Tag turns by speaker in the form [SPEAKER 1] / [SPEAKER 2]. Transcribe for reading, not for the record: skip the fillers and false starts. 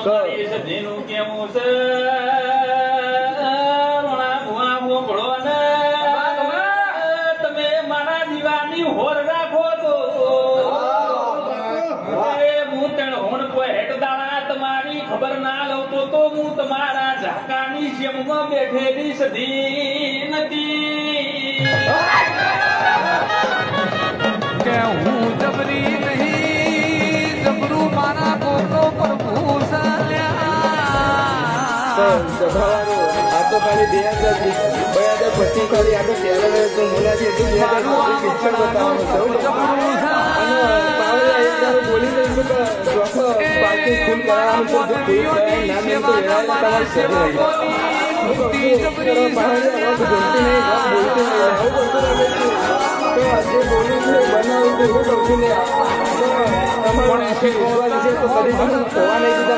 [SPEAKER 1] સધીનું કેવું છે ભોળો ને તમે મારા દીવાની હોર રાખો તો હું તેણ હોણ કોઈ હેટદાણા તમારી ખબર ના લઉં તો હું તમારા ઝાકાની શેમમાં બેઠેલી સધી નથી
[SPEAKER 2] કે હું જબરી નહીં જબરું મારા ગોતો પ્રભુ
[SPEAKER 3] આ તો ખાલી 2000 પછી ખાલી આપણે ત્યારે તો મુલાકાત હતી 2000 પિક્ચર બતાવવાનું બોલી દઈશું કે પાર્કિંગ ફૂલ કરાવવાનું છે જો ફૂલ કરાય નામ એમ તો તમારે શરીર